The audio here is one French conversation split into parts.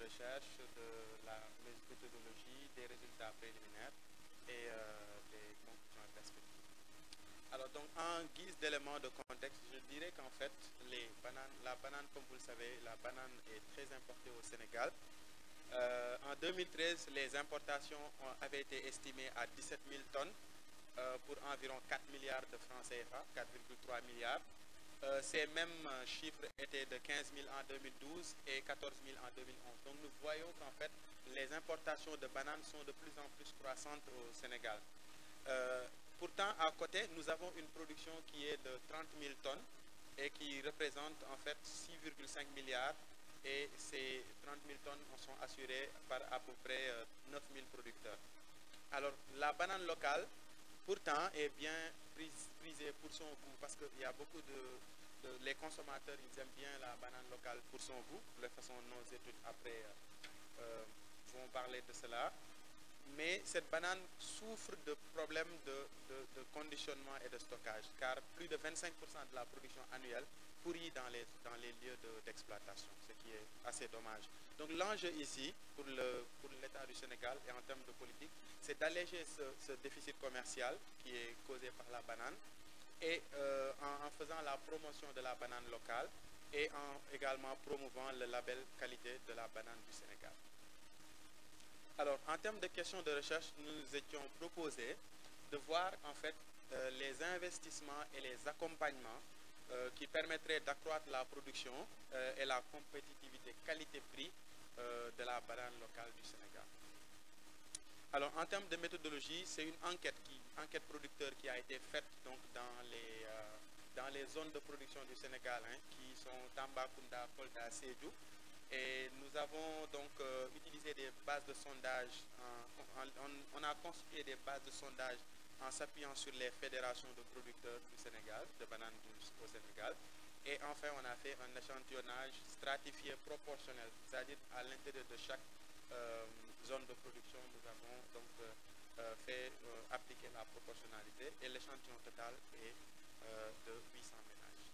recherche, de la méthodologie, des résultats préliminaires et des conclusions et perspectives. Alors donc en guise d'élément de contexte, je dirais qu'en fait la banane, comme vous le savez, la banane est très importée au Sénégal. En 2013, les importations avaient été estimées à 17 000 tonnes pour environ 4 milliards de francs CFA, 4,3 milliards. Ces mêmes chiffres étaient de 15 000 en 2012 et 14 000 en 2011. Donc nous voyons qu'en fait, les importations de bananes sont de plus en plus croissantes au Sénégal. Pourtant, à côté, nous avons une production qui est de 30 000 tonnes et qui représente en fait 6,5 milliards. Et ces 30 000 tonnes sont assurées par à peu près 9 000 producteurs. Alors, la banane locale, pourtant, est bien prisée pour son goût parce qu'il y a beaucoup les consommateurs, ils aiment bien la banane locale pour son goût. De toute façon, nos études après vont parler de cela. Mais cette banane souffre de problèmes de conditionnement et de stockage, car plus de 25% de la production annuelle pourrit dans les lieux d'exploitation, ce qui est assez dommage. Donc l'enjeu ici, pour l'État du Sénégal et en termes de politique, c'est d'alléger ce déficit commercial qui est causé par la banane, et en faisant la promotion de la banane locale et en également promouvant le label qualité de la banane du Sénégal. Alors, en termes de questions de recherche, nous étions proposés de voir en fait les investissements et les accompagnements qui permettraient d'accroître la production et la compétitivité qualité-prix de la banane locale du Sénégal. Alors, en termes de méthodologie, c'est une enquête producteur qui a été faite donc, dans les zones de production du Sénégal, qui sont Tambacounda, Kolda, Sédhiou. Et nous avons donc utilisé des bases de sondage, on a constitué des bases de sondage en s'appuyant sur les fédérations de producteurs du Sénégal, de bananes douces au Sénégal. Et enfin, on a fait un échantillonnage stratifié proportionnel, c'est-à-dire à l'intérieur de chaque zone de production, nous avons donc fait appliquer la proportionnalité et l'échantillon total est de 800 ménages.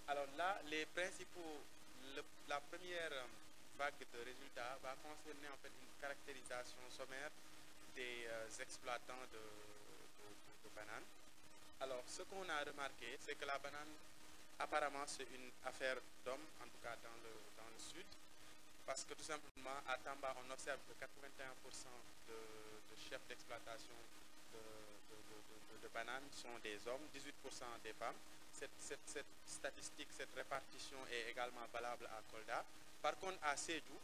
Alors là, les principaux... La première vague de résultats va concerner en fait une caractérisation sommaire des exploitants de bananes. Alors, ce qu'on a remarqué, c'est que la banane, apparemment, c'est une affaire d'hommes, en tout cas dans le sud, parce que tout simplement, à Tamba, on observe que 81% de chefs d'exploitation de bananes sont des hommes, 18% des femmes. Cette statistique, cette répartition est également valable à Kolda. Par contre, à Sédhiou,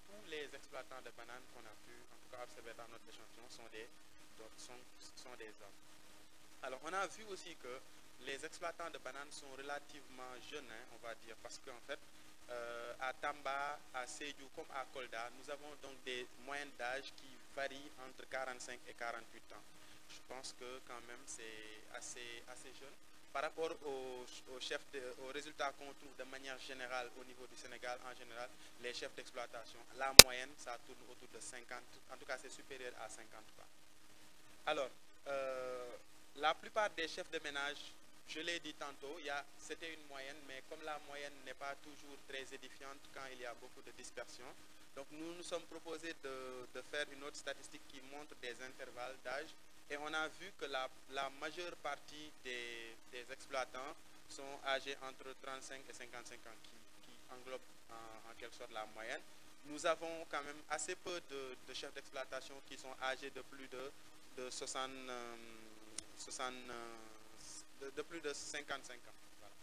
tous les exploitants de bananes qu'on a pu en tout cas observer dans notre échantillon sont des hommes. Alors, on a vu aussi que les exploitants de bananes sont relativement jeunes, on va dire, parce qu'en fait, à Tamba, à Sédhiou comme à Kolda, nous avons donc des moyennes d'âge qui varient entre 45 et 48 ans. Je pense que quand même c'est assez jeune. Par rapport aux résultats qu'on trouve de manière générale au niveau du Sénégal, en général, les chefs d'exploitation, la moyenne, ça tourne autour de 50, en tout cas c'est supérieur à 50 ans. Alors, la plupart des chefs de ménage, je l'ai dit tantôt, c'était une moyenne, mais comme la moyenne n'est pas toujours très édifiante quand il y a beaucoup de dispersion, donc nous nous sommes proposés de faire une autre statistique qui montre des intervalles d'âge. Et on a vu que la majeure partie des exploitants sont âgés entre 35 et 55 ans, qui englobent en quelque sorte la moyenne. Nous avons quand même assez peu de chefs d'exploitation qui sont âgés de plus de 55 ans. Voilà.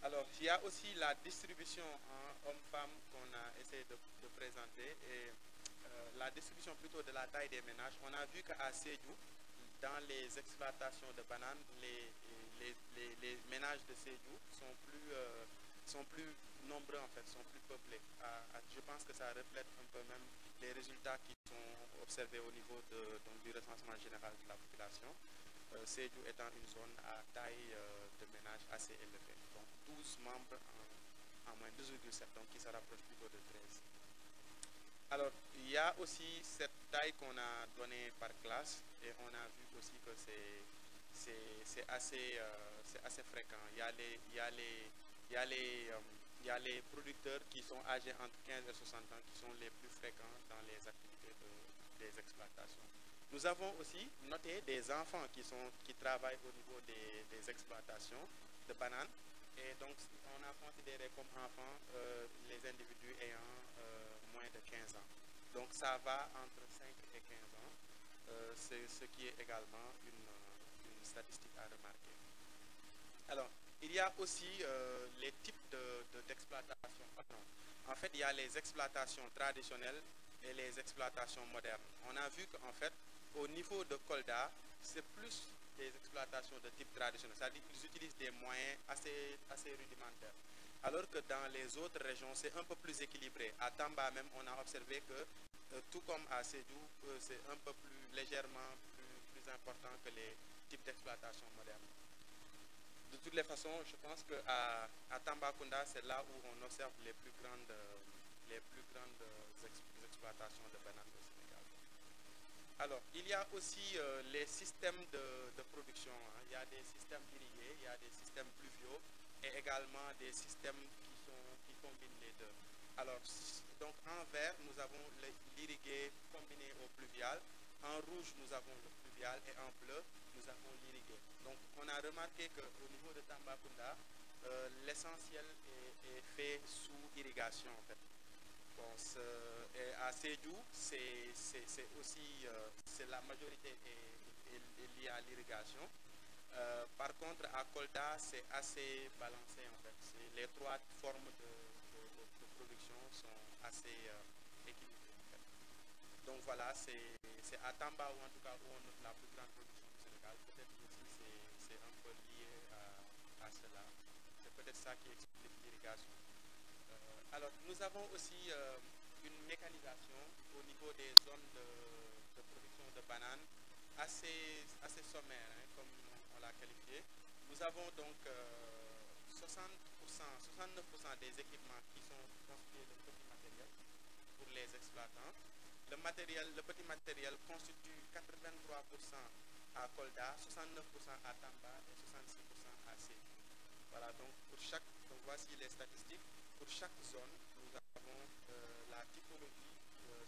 Alors, il y a aussi la distribution en hommes-femmes qu'on a essayé de présenter. Et la distribution plutôt de la taille des ménages, on a vu qu'à Sédhiou, dans les exploitations de bananes, les ménages de Sédhiou sont plus nombreux en fait, sont plus peuplés. Je pense que ça reflète un peu même les résultats qui sont observés au niveau du recensement général de la population. Sédhiou étant une zone à taille de ménage assez élevée. Donc 12 membres en moins 12,7, donc qui se rapproche plutôt de 13. Alors, il y a aussi cette taille qu'on a donnée par classe et on a vu aussi que c'est assez fréquent. Il y a les il y a les producteurs qui sont âgés entre 15 et 60 ans qui sont les plus fréquents dans les activités des exploitations. Nous avons aussi noté des enfants qui travaillent au niveau des exploitations de bananes. Et donc, on a considéré comme enfants les individus ayant moins de 15 ans. Donc, ça va entre 5 et 15 ans. C'est ce qui est également une statistique à remarquer. Alors, il y a aussi les types d'exploitation. En fait, il y a les exploitations traditionnelles et les exploitations modernes. On a vu qu'en fait, au niveau de Kolda, c'est plus des exploitations de type traditionnel, c'est-à-dire qu'ils utilisent des moyens assez rudimentaires. Alors que dans les autres régions, c'est un peu plus équilibré. À Tamba même, on a observé que, tout comme à Sédhiou, c'est un peu plus légèrement plus important que les types d'exploitation modernes. De toutes les façons, je pense qu'à Tambacounda, c'est là où on observe les plus grandes exploitations de bananes au Sénégal. Alors, il y a aussi les systèmes de production. Hein. Il y a des systèmes irrigués, il y a des systèmes pluviaux et également des systèmes qui combinent les deux. Alors, donc en vert, nous avons l'irrigué combiné au pluvial. En rouge, nous avons le pluvial et en bleu, nous avons l'irrigué. Donc, on a remarqué qu'au niveau de Tambacounda, l'essentiel est fait sous irrigation en fait. Bon, et à Sédhiou, c'est aussi la majorité est liée à l'irrigation. Par contre, à Kolda, c'est assez balancé en fait. Les trois formes de production sont assez équilibrées. En fait. Donc voilà, c'est à Tamba ou en tout cas où on note la plus grande production du Sénégal. Peut-être aussi c'est un peu lié à cela. C'est peut-être ça qui explique l'irrigation. Alors, nous avons aussi une mécanisation au niveau des zones de production de bananes assez sommaire, hein, comme on l'a qualifié. Nous avons donc 69% des équipements qui sont constitués de petits matériels pour les exploitants. Le petit matériel constitue 83% à Kolda, 69% à Tamba et 66% à Sédhiou. Voilà, donc voici les statistiques. Pour chaque zone, nous avons la typologie,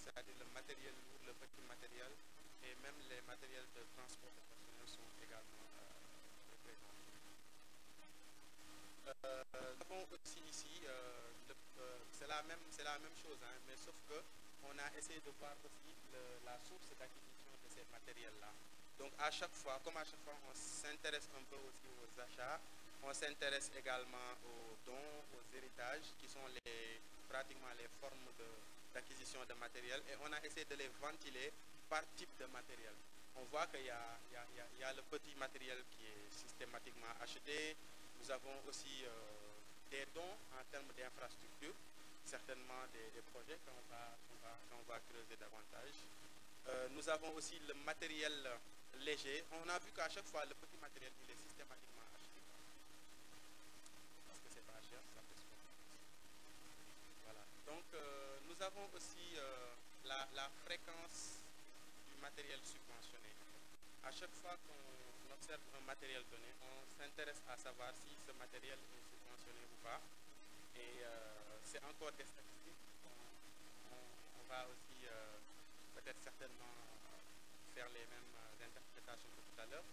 c'est-à-dire le matériel lourd, le petit matériel et même les matériels de transport de personnel sont également représentés. Nous avons aussi ici, c'est la même chose, hein, mais sauf que on a essayé de voir aussi la source d'acquisition de ces matériels-là. Donc à chaque fois, on s'intéresse un peu aussi aux achats, on s'intéresse également aux dons, aux héritages, qui sont pratiquement les formes d'acquisition de matériel, et on a essayé de les ventiler par type de matériel. On voit qu'il y a le petit matériel qui est systématiquement acheté. Nous avons aussi des dons en termes d'infrastructures, certainement des projets qu'on va creuser davantage. Nous avons aussi le matériel léger. On a vu qu'à chaque fois, le petit matériel, il est systématiquement acheté. Parce que c'est pas cher, ça fait ce qu'on pense. Voilà. Donc, nous avons aussi la fréquence du matériel subventionné. À chaque fois qu'on observe un matériel donné, on s'intéresse à savoir si ce matériel est subventionné ou pas. Et c'est encore des statistiques. On va aussi peut-être certainement faire les mêmes interprétations que tout à l'heure.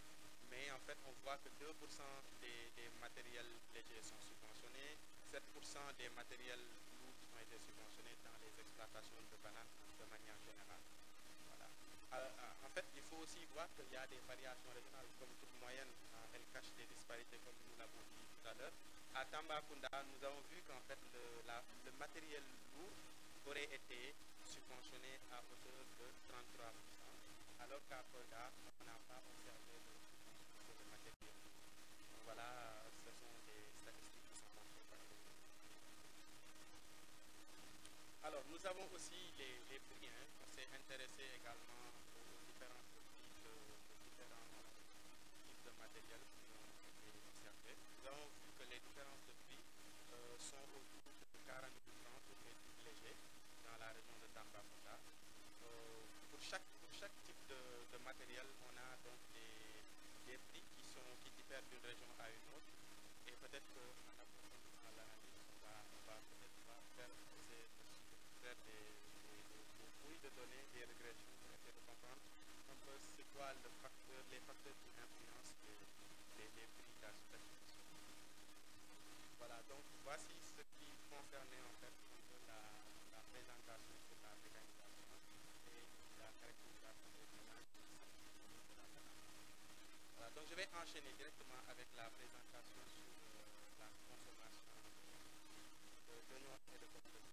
Mais en fait, on voit que 2% des matériels légers sont subventionnés, 7% des matériels lourds ont été subventionnés dans les exploitations de bananes de manière générale. Voilà. En fait, il faut aussi voir qu'il y a des variations régionales, comme toute moyenne, elle cache des disparités, comme nous l'avons dit tout à l'heure. À Tambacounda, nous avons vu qu'en fait, le matériel lourd aurait été subventionné à hauteur de 33%, alors qu'à Kolda, on n'a pas observé de subvention sur le matériel. Donc voilà, ce sont des statistiques qui sont montrées par les. Alors, nous avons aussi les prix. Hein. On s'est intéressé également aux différents prix de différents types de matériel qui ont été observés. Nous avons vu que les différences de prix sont autour de 40 000 francs pour les types légers dans la région de Tambacounda. Pour chaque type de matériel, on a donc des prix qui diffèrent d'une région à une autre. Et peut-être qu'en approfondissant l'analyse, on va faire des fouilles de données, des régressions pour essayer de comprendre un peu c'est quoi les facteurs qui influencent les prix d'acquisition. Voilà, donc voici ce qui concernait en fait un peu la présentation sur la mécanisation et la caractérisation des ménages. Voilà, donc je vais enchaîner directement avec la présentation sur la consommation d'oignons et de pommes de terre.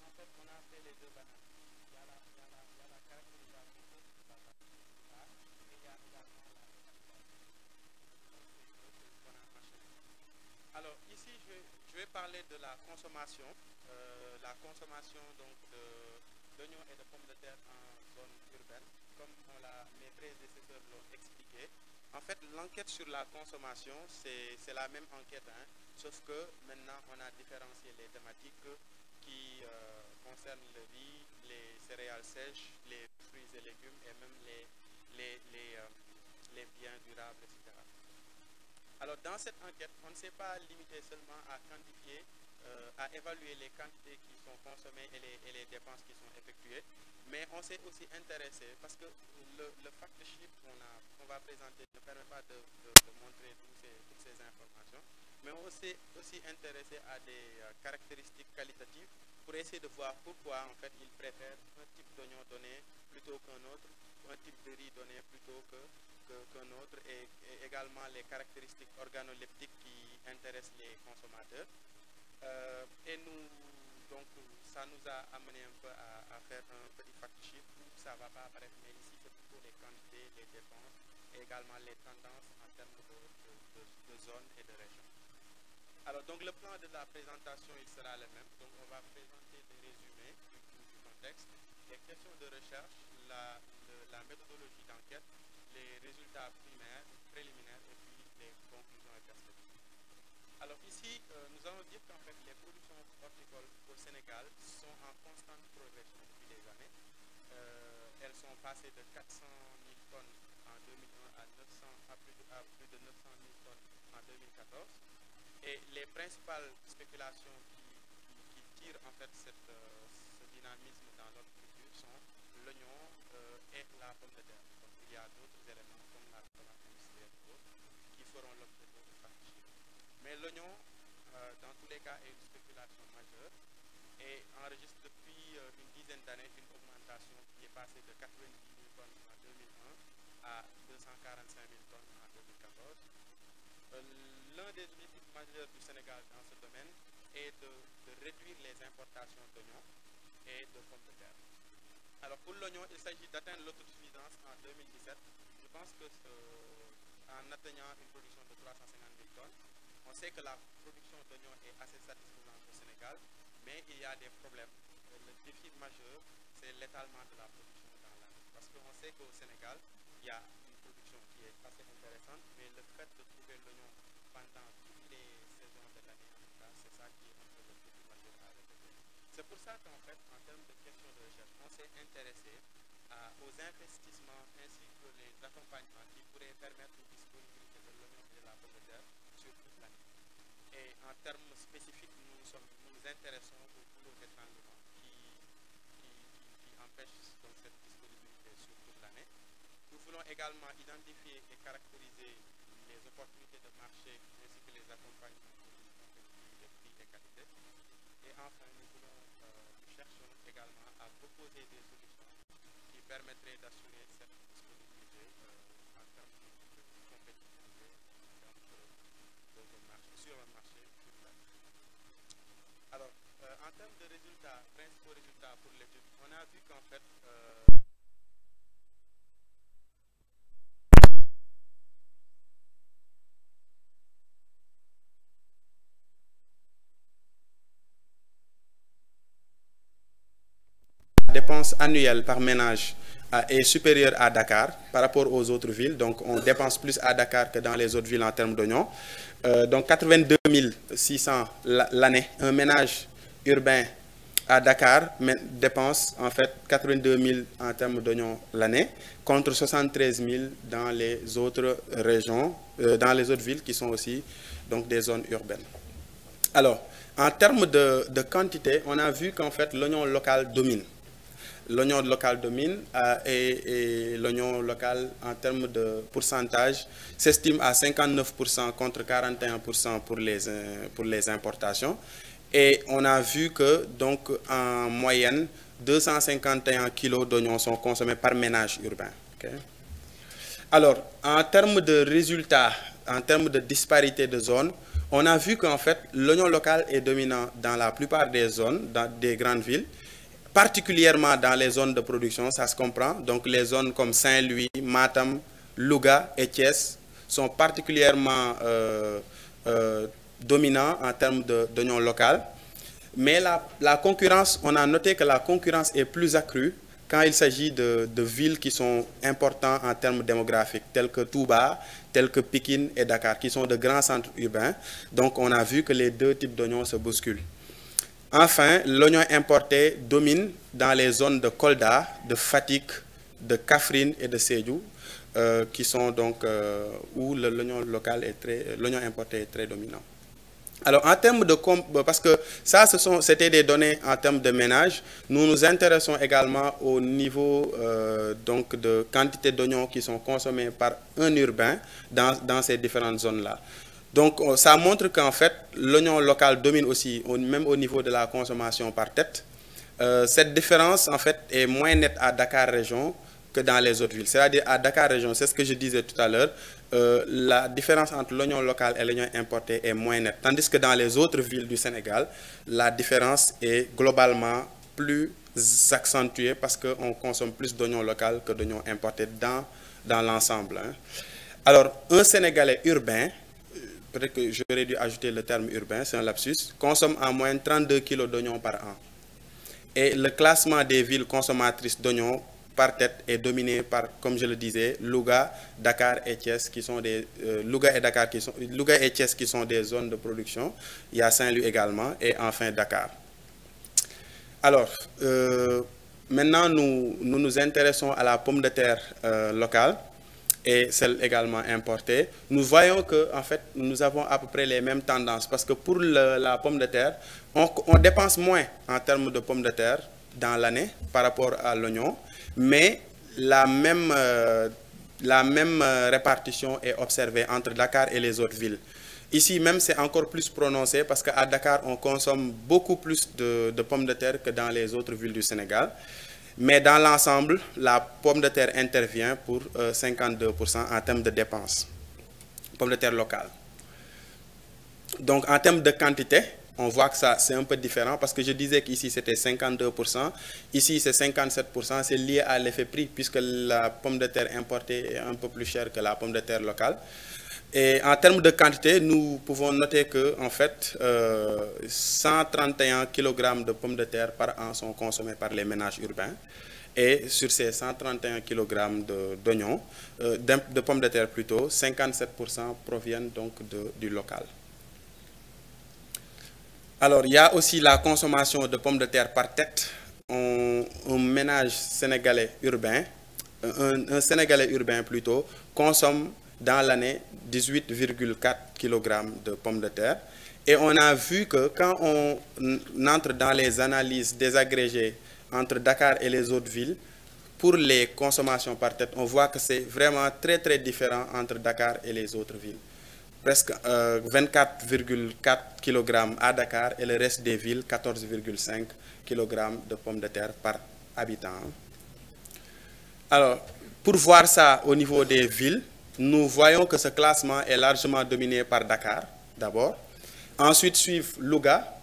En fait, on a fait les deux bananes. Il y a la caractérisation de la banane et il y a également la mécanisation. Alors ici, je vais parler de la consommation donc d'oignons et de pommes de terre en zone urbaine, comme mes prédécesseurs l'ont expliqué. En fait, l'enquête sur la consommation, c'est la même enquête, hein, sauf que maintenant, on a différencié les thématiques qui concernent le riz, les céréales sèches, les fruits et légumes et même les biens durables, etc. Alors, dans cette enquête, on ne s'est pas limité seulement à quantifier, à évaluer les quantités qui sont consommées et les dépenses qui sont effectuées, mais on s'est aussi intéressé, parce que le fact sheet qu'on va présenter ne permet pas de montrer toutes ces informations, mais on s'est aussi intéressé à des caractéristiques qualitatives pour essayer de voir pourquoi en fait ils préfèrent un type d'oignon donné plutôt qu'un autre, un type de riz donné plutôt qu'un autre, et également les caractéristiques organoleptiques qui intéressent les consommateurs. Et donc ça nous a amené un peu à faire un petit fact sheet où ça ne va pas apparaître, mais ici c'est plutôt les quantités, les dépenses et également les tendances en termes de zones et de régions. Alors donc le plan de la présentation il sera le même, donc on va présenter des résumés du contexte, les questions de recherche, la méthodologie d'enquête, les résultats préliminaires et puis les conclusions et perspectives. Alors ici, nous allons dire qu'en fait les productions horticoles au Sénégal sont en constante progression depuis des années. Elles sont passées de 400 000 tonnes en 2001 à plus de 900 000 tonnes en 2014. Et les principales spéculations qui tirent en fait ce dynamisme dans notre culture sont l'oignon et la pomme de terre. Donc il y a d'autres éléments comme la tomate industrielle qui feront l'objet de factures. Mais l'oignon, dans tous les cas, est une spéculation majeure et enregistre depuis une dizaine d'années une augmentation qui est passée de 90 000 tonnes en 2001 à 245 000 tonnes en 2014. L'un des objectifs majeurs du Sénégal dans ce domaine est de réduire les importations d'oignons et de pommes de terre. Alors pour l'oignon, il s'agit d'atteindre l'autosuffisance en 2017. Je pense que en atteignant une production de 350 000 tonnes, on sait que la production d'oignons est assez satisfaisante au Sénégal, mais il y a des problèmes. Le défi majeur, c'est l'étalement de la production dans l'année. Parce qu'on sait qu'au Sénégal, il y a une production qui est assez intéressante, mais le fait de trouver l'oignon pendant toutes les saisons de l'année, en tout cas, c'est ça qui est un peu le défi majeur à relever. C'est pour ça qu'en fait, en termes de questions de recherche, on s'est intéressé aux investissements ainsi que les accompagnements qui pourraient permettre une disponibilité de l'oignon et de la pomme de terre sur toute l'année. Et en termes spécifiques, nous nous intéressons au boulot d'étranglement qui empêche donc cette disponibilité sur toute l'année. Nous voulons également identifier et caractériser les opportunités de marché ainsi que les accompagnements pour une compétitivité prix et qualité. Et enfin, nous cherchons également à proposer des solutions qui permettraient d'assurer cette disponibilité en termes de compétitivité sur un marché urbain. Alors, en termes de résultats, principaux résultats pour l'étude, on a vu qu'en fait, la dépense annuelle par ménage est supérieure à Dakar par rapport aux autres villes. Donc, on dépense plus à Dakar que dans les autres villes en termes d'oignons. Donc, 82 600 l'année. Un ménage urbain à Dakar dépense en fait 82 000 en termes d'oignons l'année, contre 73 000 dans les autres régions, dans les autres villes qui sont aussi donc des zones urbaines. Alors, en termes de quantité, on a vu qu'en fait l'oignon local domine. L'oignon local domine et l'oignon local en termes de pourcentage s'estime à 59% contre 41% pour les importations. Et on a vu que donc en moyenne 251 kg d'oignons sont consommés par ménage urbain. Okay? Alors, en termes de résultats, en termes de disparité de zones, on a vu qu'en fait l'oignon local est dominant dans la plupart des zones, dans des grandes villes, particulièrement dans les zones de production, ça se comprend. Donc les zones comme Saint-Louis, Matam, Louga et Thiès sont particulièrement dominants en termes d'oignon local. Mais la concurrence, on a noté que la concurrence est plus accrue quand il s'agit de villes qui sont importantes en termes démographiques, telles que Touba, telles que Pikine et Dakar, qui sont de grands centres urbains. Donc on a vu que les deux types d'oignons se bousculent. Enfin, l'oignon importé domine dans les zones de Kolda, de Fatick, de Kaffrine et de Sédhiou, qui sont donc où l'oignon local l'oignon importé est très dominant. Alors, en termes de... Parce que ça, c'était des données en termes de ménage. Nous nous intéressons également au niveau donc de quantité d'oignons qui sont consommés par un urbain dans ces différentes zones-là. Donc, ça montre qu'en fait, l'oignon local domine aussi, même au niveau de la consommation par tête. Cette différence, en fait, est moins nette à Dakar région que dans les autres villes. C'est-à-dire, à Dakar région, c'est ce que je disais tout à l'heure, la différence entre l'oignon local et l'oignon importé est moins nette. Tandis que dans les autres villes du Sénégal, la différence est globalement plus accentuée parce qu'on consomme plus d'oignons local que d'oignons importés dans l'ensemble. Hein. Alors, un Sénégalais urbain, peut-être que j'aurais dû ajouter le terme urbain, c'est un lapsus, consomme en moyenne 32 kg d'oignons par an. Et le classement des villes consommatrices d'oignons par tête est dominé par, comme je le disais, Louga, Dakar et Thiès, qui sont des Louga et Thiès qui sont des zones de production. Il y a Saint-Louis également, et enfin Dakar. Alors, maintenant nous nous intéressons à la pomme de terre locale et celle également importée. Nous voyons que en fait nous avons à peu près les mêmes tendances parce que pour la pomme de terre, on dépense moins en termes de pommes de terre dans l'année par rapport à l'oignon, mais la même répartition est observée entre Dakar et les autres villes. Ici même c'est encore plus prononcé parce qu'à Dakar on consomme beaucoup plus de pommes de terre que dans les autres villes du Sénégal. Mais dans l'ensemble, la pomme de terre intervient pour 52% en termes de dépenses. Pomme de terre locale. Donc en termes de quantité, on voit que ça c'est un peu différent parce que je disais qu'ici c'était 52%, ici c'est 57%, c'est lié à l'effet prix puisque la pomme de terre importée est un peu plus chère que la pomme de terre locale. Et en termes de quantité, nous pouvons noter que en fait, 131 kg de pommes de terre par an sont consommés par les ménages urbains. Et sur ces 131 kg d'oignons, de pommes de terre plutôt, 57% proviennent donc du local. Alors, il y a aussi la consommation de pommes de terre par tête. Un ménage sénégalais urbain, un Sénégalais urbain plutôt, consomme dans l'année 18,4 kg de pommes de terre. Et on a vu que quand on entre dans les analyses désagrégées entre Dakar et les autres villes, pour les consommations par tête, on voit que c'est vraiment très très différent entre Dakar et les autres villes. Presque 24,4 kg à Dakar et le reste des villes, 14,5 kg de pommes de terre par habitant. Alors, pour voir ça au niveau des villes, nous voyons que ce classement est largement dominé par Dakar, d'abord. Ensuite suivent Louga,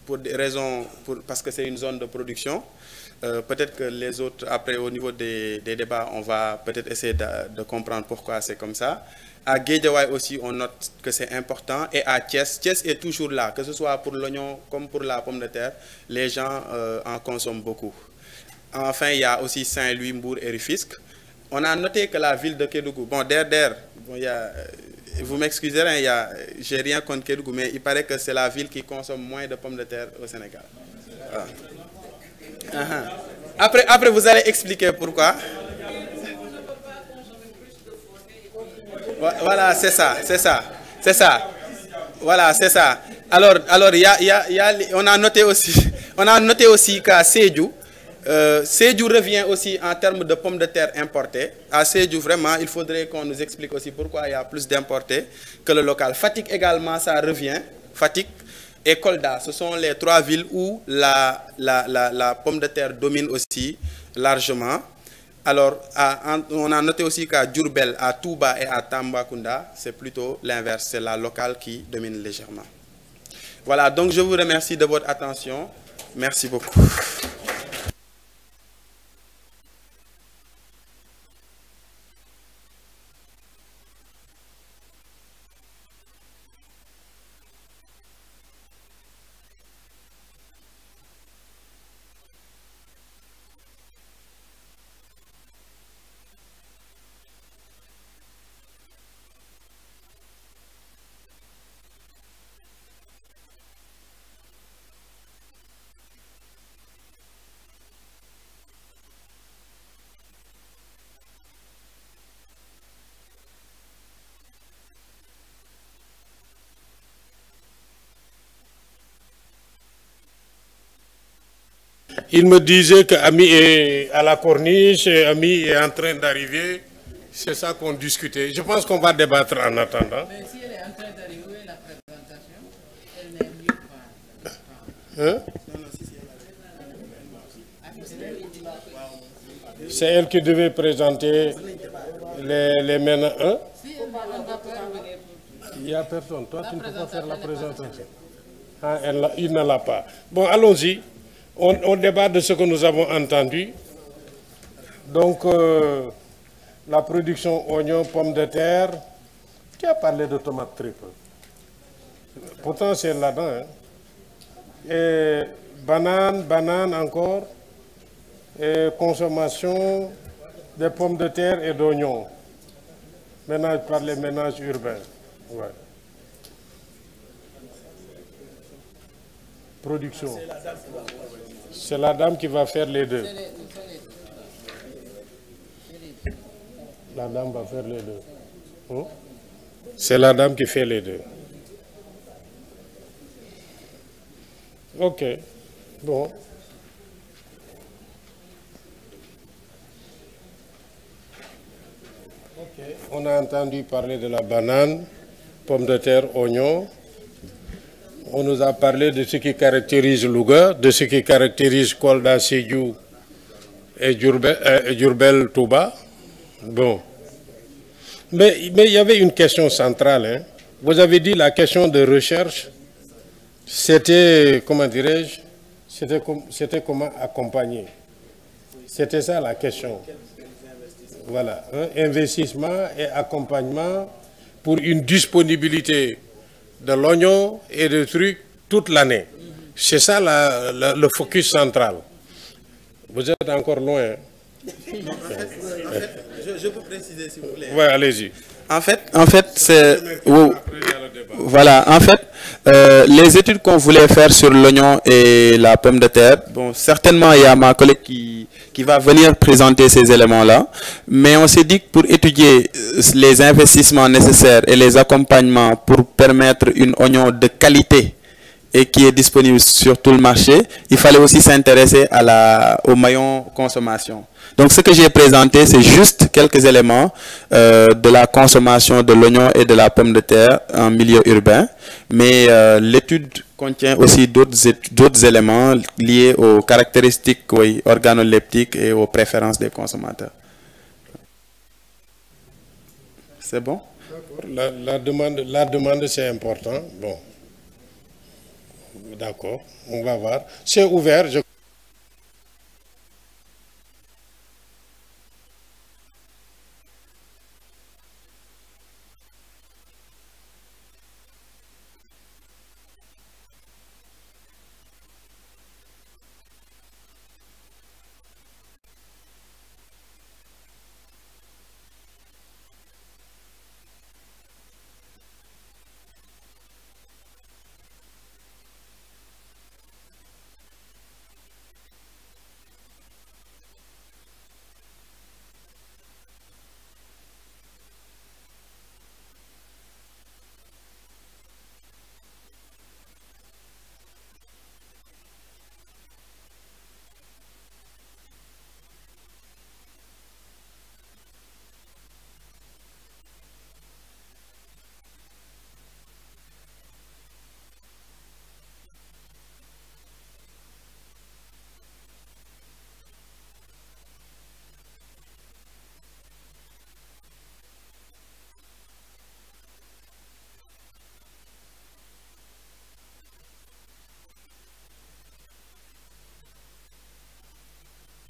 pour des raisons, parce que c'est une zone de production. Peut-être que les autres, après, au niveau des débats, on va peut-être essayer de comprendre pourquoi c'est comme ça. À Guédiawaye aussi, on note que c'est important. Et à Thiès, Thiès est toujours là, que ce soit pour l'oignon comme pour la pomme de terre, les gens en consomment beaucoup. Enfin, il y a aussi Saint-Louis, Mbour et Rufisque. On a noté que la ville de Kédougou, bon, vous m'excuserez, j'ai rien contre Kédougou, mais il paraît que c'est la ville qui consomme moins de pommes de terre au Sénégal. Après, vous allez expliquer pourquoi. Voilà, c'est ça, c'est ça, c'est ça. Voilà, c'est ça. Alors on a noté aussi, on a noté aussi qu'à Sédhiou, Sédhiou revient aussi en termes de pommes de terre importées. À Sédhiou, vraiment, il faudrait qu'on nous explique aussi pourquoi il y a plus d'importés que le local. Fatick également, ça revient. Fatick et Kolda, ce sont les trois villes où la pomme de terre domine aussi largement. Alors, on a noté aussi qu'à Diourbel, à Touba et à Tambacounda, c'est plutôt l'inverse, c'est la locale qui domine légèrement. Voilà, donc je vous remercie de votre attention. Merci beaucoup. Il me disait qu'Ami est à la corniche et Ami est en train d'arriver. C'est ça qu'on discutait. Je pense qu'on va débattre en attendant. Mais si elle est en train d'arriver, la présentation, elle n'est mieux pas. Hein? C'est elle qui devait présenter les MENA 1. Il n'y a personne. Toi, tu ne peux pas faire la présentation. Ah, il ne l'a pas. Bon, allons-y. On débat de ce que nous avons entendu. Donc, la production oignons, pommes de terre. Qui a parlé de tomates très peu? Pourtant, c'est là-dedans. Hein. Et banane encore. Et consommation de pommes de terre et d'oignons. Ménage par les ménages urbains. Ouais. Production. C'est la dame qui va faire les deux. La dame va faire les deux. Hein? C'est la dame qui fait les deux. Ok. Bon. Okay. On a entendu parler de la banane, pommes de terre, oignons. On nous a parlé de ce qui caractérise Louga, de ce qui caractérise Kolda, Sédhiou et Diourbel, Touba. Bon. Mais il y avait une question centrale. Hein. Vous avez dit la question de recherche, c'était, comment dirais-je, c'était comment accompagner. C'était ça la question. Voilà, hein, investissement et accompagnement pour une disponibilité de l'oignon et de trucs toute l'année. C'est ça le focus central. Vous êtes encore loin. Non, je peux préciser si vous voulez. Oui, allez-y. En fait, c'est... Voilà, en fait, les études qu'on voulait faire sur l'oignon et la pomme de terre, bon, certainement il y a ma collègue qui va venir présenter ces éléments-là, mais on s'est dit que pour étudier les investissements nécessaires et les accompagnements pour permettre une oignon de qualité et qui est disponible sur tout le marché, il fallait aussi s'intéresser au maillon consommation. Donc ce que j'ai présenté, c'est juste quelques éléments de la consommation de l'oignon et de la pomme de terre en milieu urbain, mais l'étude contient aussi d'autres éléments liés aux caractéristiques organoleptiques et aux préférences des consommateurs. C'est bon? La demande c'est important. Bon. D'accord, on va voir. C'est ouvert.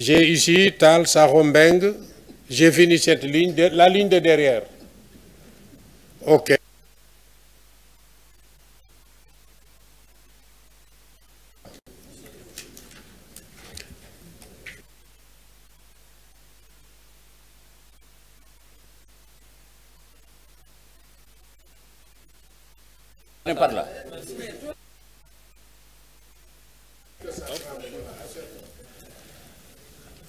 J'ai ici Tal Sarombeng. J'ai fini cette ligne, la ligne de derrière. OK. Par là.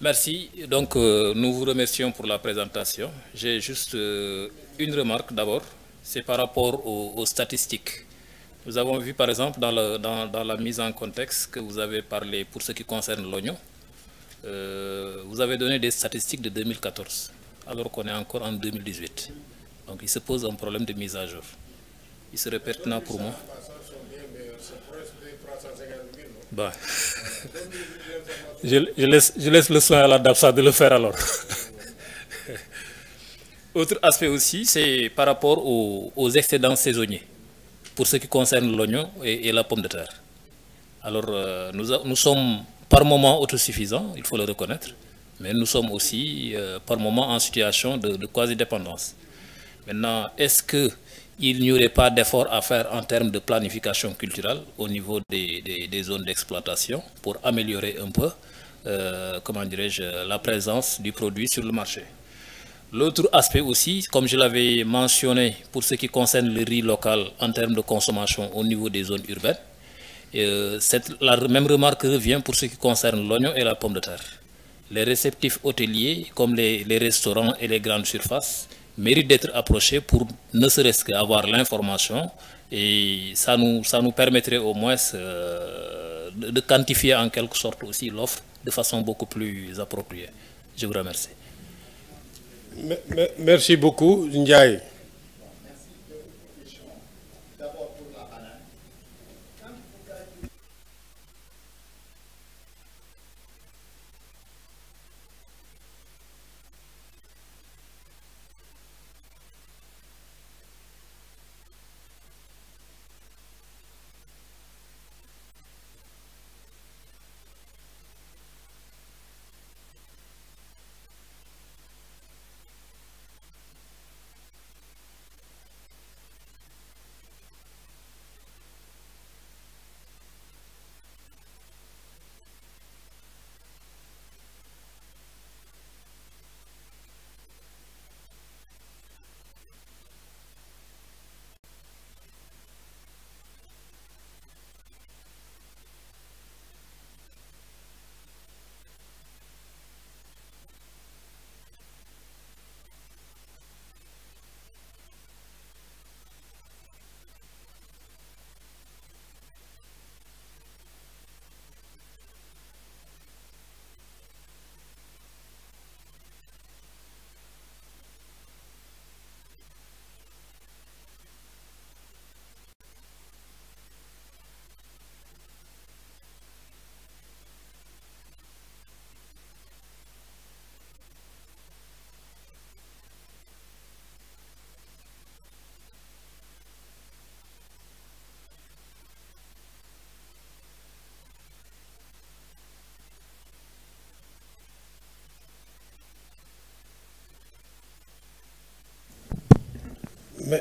Merci. Donc, nous vous remercions pour la présentation. J'ai juste une remarque d'abord. C'est par rapport aux statistiques. Nous avons vu, par exemple, dans la mise en contexte que vous avez parlé pour ce qui concerne l'oignon. Vous avez donné des statistiques de 2014, alors qu'on est encore en 2018. Donc, il se pose un problème de mise à jour. Il serait pertinent pour moi. Bah. Je laisse le soin à la DAPSA de le faire alors. Autre aspect aussi, c'est par rapport aux excédents saisonniers, pour ce qui concerne l'oignon et la pomme de terre. Alors, nous sommes par moment autosuffisants, il faut le reconnaître, mais nous sommes aussi par moment en situation de quasi-dépendance. Maintenant, est-ce qu'il n'y aurait pas d'effort à faire en termes de planification culturelle au niveau des zones d'exploitation pour améliorer un peu, comment dirais-je, la présence du produit sur le marché? L'autre aspect aussi, comme je l'avais mentionné pour ce qui concerne le riz local en termes de consommation au niveau des zones urbaines, la même remarque revient pour ce qui concerne l'oignon et la pomme de terre. Les réceptifs hôteliers, comme les restaurants et les grandes surfaces, méritent d'être approchés pour ne serait-ce qu'avoir l'information, et ça nous permettrait au moins de quantifier en quelque sorte aussi l'offre de façon beaucoup plus appropriée. Je vous remercie. Merci beaucoup, Ndiaye.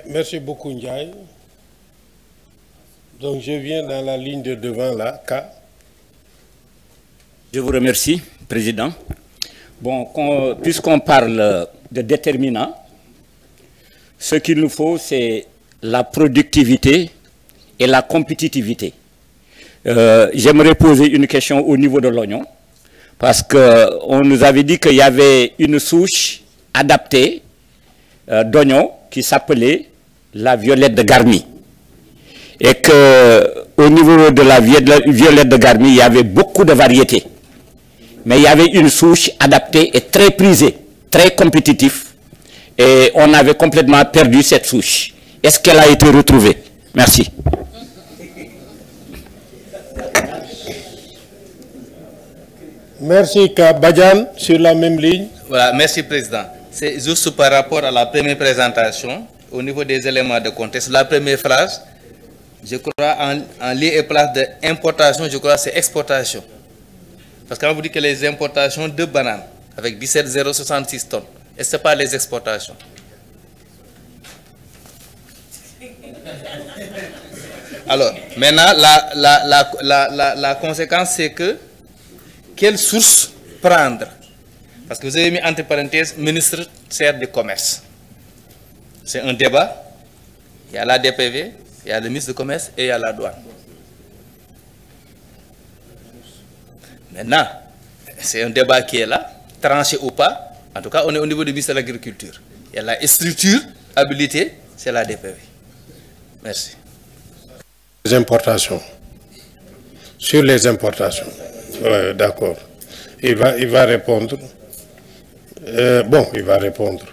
Merci beaucoup, Ndiaye. Donc, je viens dans la ligne de devant, là, K. Je vous remercie, Président. Bon, puisqu'on parle de déterminants, ce qu'il nous faut, c'est la productivité et la compétitivité. J'aimerais poser une question au niveau de l'oignon, parce qu'on nous avait dit qu'il y avait une souche adaptée d'oignon qui s'appelait la violette de Garmi. Et qu'au niveau de la violette de Garmi, il y avait beaucoup de variétés. Mais il y avait une souche adaptée et très prisée, très compétitive. Et on avait complètement perdu cette souche. Est-ce qu'elle a été retrouvée? Merci. Merci, Kabadjan, sur la même ligne. Voilà, merci, Président. C'est juste par rapport à la première présentation, au niveau des éléments de contexte. La première phrase, je crois, en lieu et place d'importation, je crois c'est exportation. Parce que quand vous dites que les importations de bananes avec 17,066 tonnes, et ce n'est pas les exportations. Alors, maintenant, la conséquence, c'est que quelle source prendre? Parce que vous avez mis entre parenthèses ministère du Commerce. C'est un débat. Il y a la DPV, il y a le ministre du Commerce et il y a la douane. Maintenant, c'est un débat qui est là, tranché ou pas. En tout cas, on est au niveau du ministère de l'Agriculture. Il y a la structure habilitée, c'est la DPV. Merci. Les importations. Sur les importations. Ouais, d'accord. Il va répondre. Il va répondre.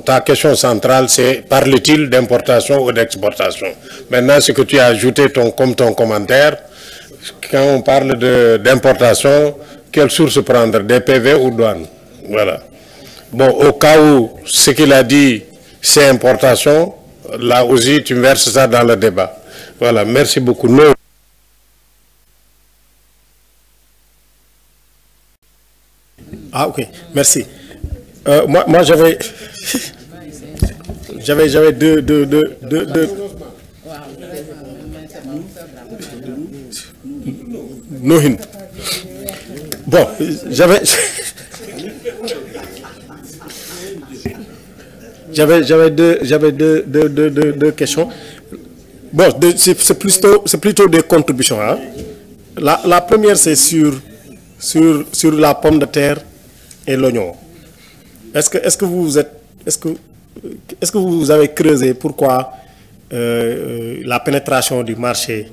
Ta question centrale, c'est parle-t-il d'importation ou d'exportation? Maintenant, ce que tu as ajouté comme ton commentaire, quand on parle d'importation, quelle source prendre? DPV ou douane? Voilà. Bon, au cas où ce qu'il a dit, c'est importation, là aussi, tu verses ça dans le débat. Voilà, merci beaucoup. Non. Ah, ok, merci. Moi j'avais deux. Nohin. Bon, j'avais deux questions. Bon, c'est plutôt des contributions. Hein. La première, c'est sur la pomme de terre et l'oignon. Est-ce que vous avez creusé pourquoi la pénétration du marché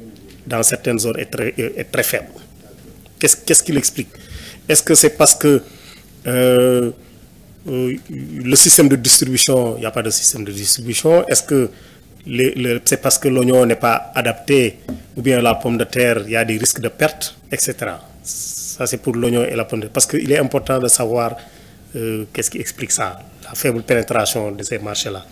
dans certaines zones est très faible? Qu'est-ce qui l'explique? Est-ce que c'est parce que le système de distribution, il n'y a pas de système de distribution? Est-ce que c'est parce que l'oignon n'est pas adapté, ou bien la pomme de terre, il y a des risques de perte, etc. Ça, c'est pour l'oignon et la pomme de terre. Parce qu'il est important de savoir qu'est-ce qui explique ça, la faible pénétration de ces marchés-là.